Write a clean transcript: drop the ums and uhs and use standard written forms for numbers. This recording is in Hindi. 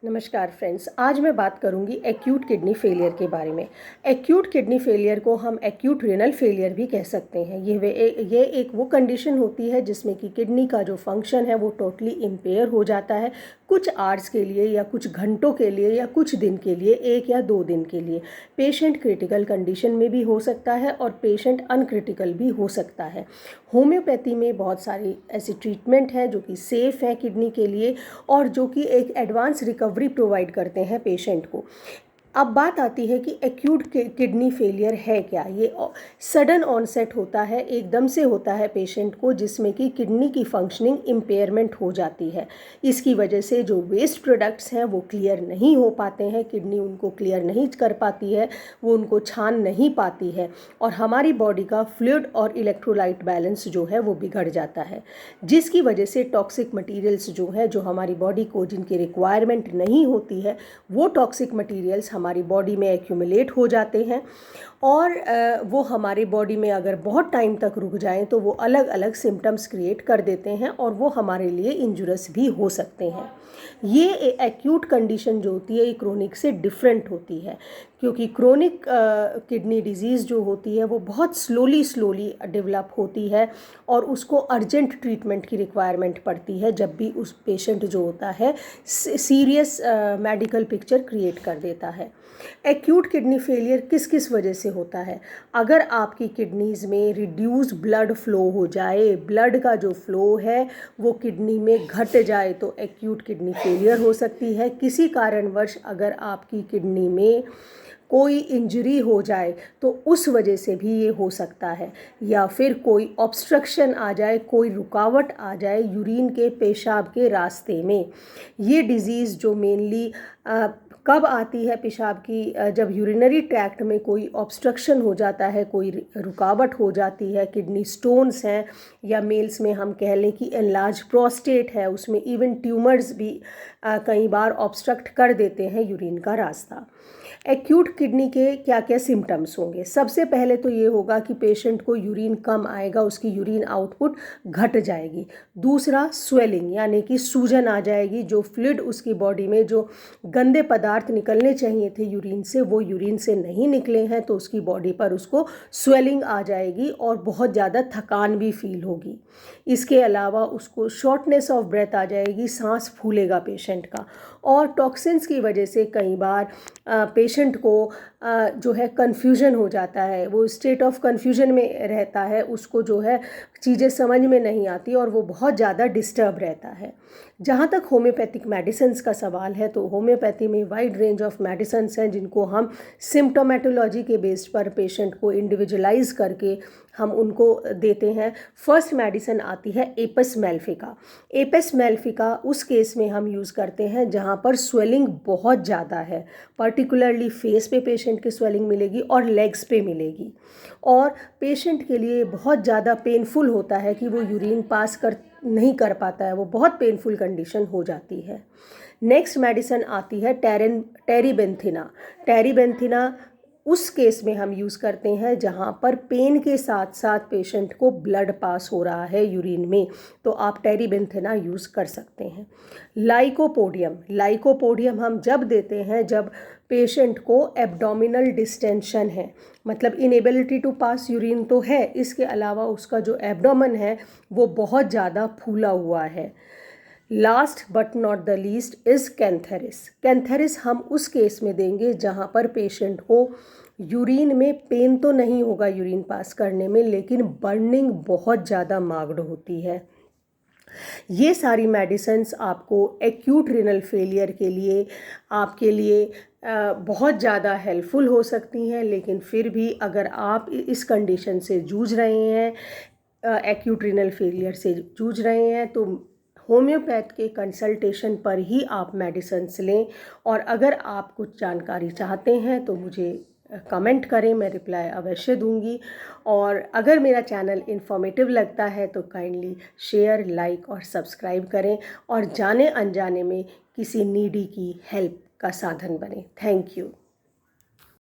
नमस्कार फ्रेंड्स, आज मैं बात करूंगी एक्यूट किडनी फेलियर के बारे में। एक्यूट किडनी फेलियर को हम एक्यूट रेनल फेलियर भी कह सकते हैं। ये एक वो कंडीशन होती है जिसमें कि किडनी का जो फंक्शन है वो टोटली इम्पेयर हो जाता है कुछ आवर्स के लिए या कुछ घंटों के लिए या कुछ दिन के लिए, 1 या 2 दिन के लिए। पेशेंट क्रिटिकल कंडीशन में भी हो सकता है और पेशेंट अनक्रिटिकल भी हो सकता है। होम्योपैथी में बहुत सारी ऐसी ट्रीटमेंट है जो कि सेफ़ है किडनी के लिए और जो कि एक एडवांस रिकवरी प्रोवाइड करते हैं पेशेंट को। अब बात आती है कि एक्यूट किडनी फेलियर है क्या। ये सडन ऑनसेट होता है, एकदम से होता है पेशेंट को, जिसमें कि किडनी की फंक्शनिंग इम्पेयरमेंट हो जाती है। इसकी वजह से जो वेस्ट प्रोडक्ट्स हैं वो क्लियर नहीं हो पाते हैं, किडनी उनको क्लियर नहीं कर पाती है, वो उनको छान नहीं पाती है और हमारी बॉडी का फ्लूइड और इलेक्ट्रोलाइट बैलेंस जो है वो बिगड़ जाता है, जिसकी वजह से टॉक्सिक मटीरियल्स जो है, जो हमारी बॉडी को जिनकी रिक्वायरमेंट नहीं होती है, वो टॉक्सिक मटीरियल्स हमारी बॉडी में एक्यूमुलेट हो जाते हैं और वो हमारी बॉडी में अगर बहुत टाइम तक रुक जाएं तो वो अलग अलग सिम्टम्स क्रिएट कर देते हैं और वो हमारे लिए इंजुरियस भी हो सकते हैं। ये एक्यूट कंडीशन जो होती है ये क्रोनिक से डिफरेंट होती है, क्योंकि क्रोनिक किडनी डिजीज़ जो होती है वो बहुत स्लोली डेवलप होती है और उसको अर्जेंट ट्रीटमेंट की रिक्वायरमेंट पड़ती है जब भी उस पेशेंट जो होता है सीरियस मेडिकल पिक्चर क्रिएट कर देता है। एक्यूट किडनी फेलियर किस किस वजह से होता है? अगर आपकी किडनीज़ में रिड्यूस्ड ब्लड फ्लो हो जाए, ब्लड का जो फ्लो है वो किडनी में घट जाए तो एक्यूट किडनी फेलियर हो सकती है। किसी कारणवश अगर आपकी किडनी में कोई इंजरी हो जाए तो उस वजह से भी ये हो सकता है, या फिर कोई ऑब्स्ट्रक्शन आ जाए, कोई रुकावट आ जाए यूरिन के, पेशाब के रास्ते में। ये डिज़ीज़ जो मेनली कब आती है पेशाब की, जब यूरिनरी ट्रैक्ट में कोई ऑब्स्ट्रक्शन हो जाता है, कोई रुकावट हो जाती है, किडनी स्टोन्स हैं, या मेल्स में हम कह लें कि एनलार्ज प्रोस्टेट है, उसमें इवन ट्यूमर्स भी कई बार ऑब्स्ट्रक्ट कर देते हैं यूरिन का रास्ता। एक्यूट किडनी के क्या क्या सिम्टम्स होंगे? सबसे पहले तो ये होगा कि पेशेंट को यूरिन कम आएगा, उसकी यूरिन आउटपुट घट जाएगी। दूसरा, स्वेलिंग यानी कि सूजन आ जाएगी, जो फ्लूइड उसकी बॉडी में, जो गंदे पदार्थ निकलने चाहिए थे यूरिन से, वो यूरिन से नहीं निकले हैं तो उसकी बॉडी पर उसको स्वेलिंग आ जाएगी और बहुत ज़्यादा थकान भी फील होगी। इसके अलावा उसको शॉर्टनेस ऑफ ब्रेथ आ जाएगी, सांस फूलेगा पेशेंट का। और टॉक्सिन्स की वजह से कई बार पेशेंट को जो है कन्फ्यूजन हो जाता है, वो स्टेट ऑफ कन्फ्यूजन में रहता है, उसको जो है चीज़ें समझ में नहीं आती और वो बहुत ज़्यादा डिस्टर्ब रहता है। जहाँ तक होम्योपैथिक मेडिसिन्स का सवाल है तो होम्योपैथी में वाइड रेंज ऑफ मेडिसिन्स हैं जिनको हम सिम्टोमेटोलॉजी के बेस पर पेशेंट को इंडिविजुअलाइज करके हम उनको देते हैं। फर्स्ट मेडिसिन आती है एपस मेलिफिका। एपस मेलिफिका उस केस में हम यूज़ करते हैं जहाँ पर स्वेलिंग बहुत ज़्यादा है, पर्टिकुलरली फेस पे पेशेंट की स्वेलिंग मिलेगी और लेग्स पे मिलेगी और पेशेंट के लिए बहुत ज़्यादा पेनफुल होता है कि वो यूरिन पास नहीं कर पाता है, वो बहुत पेनफुल कंडीशन हो जाती है। नेक्स्ट मेडिसिन आती है टेरीबेंथिना। टेरीबेंथिना उस केस में हम यूज़ करते हैं जहाँ पर पेन के साथ साथ पेशेंट को ब्लड पास हो रहा है यूरिन में, तो आप टेरीबेंथिना यूज़ कर सकते हैं। लाइकोपोडियम हम जब देते हैं जब पेशेंट को एब्डोमिनल डिस्टेंशन है, मतलब इनेबिलिटी टू पास यूरिन तो है, इसके अलावा उसका जो एब्डोमेन है वो बहुत ज़्यादा फूला हुआ है। Last but not the least is cantharis. Cantharis हम उस केस में देंगे जहाँ पर पेशेंट को यूरिन में पेन तो नहीं होगा यूरिन पास करने में, लेकिन बर्निंग बहुत ज़्यादा मार्क्ड होती है। ये सारी मेडिसिन्स आपको एक्यूट रिनल फेलियर के लिए, आपके लिए बहुत ज़्यादा हेल्पफुल हो सकती हैं, लेकिन फिर भी अगर आप इस कंडीशन से जूझ रहे हैं, एक्यूट रिनल फेलियर से जूझ रहे हैं, तो होम्योपैथ के कंसल्टेशन पर ही आप मेडिसिन्स लें। और अगर आप कुछ जानकारी चाहते हैं तो मुझे कमेंट करें, मैं रिप्लाई अवश्य दूंगी। और अगर मेरा चैनल इन्फॉर्मेटिव लगता है तो काइंडली शेयर, लाइक और सब्सक्राइब करें और जाने अनजाने में किसी नीडी की हेल्प का साधन बने। Thank you.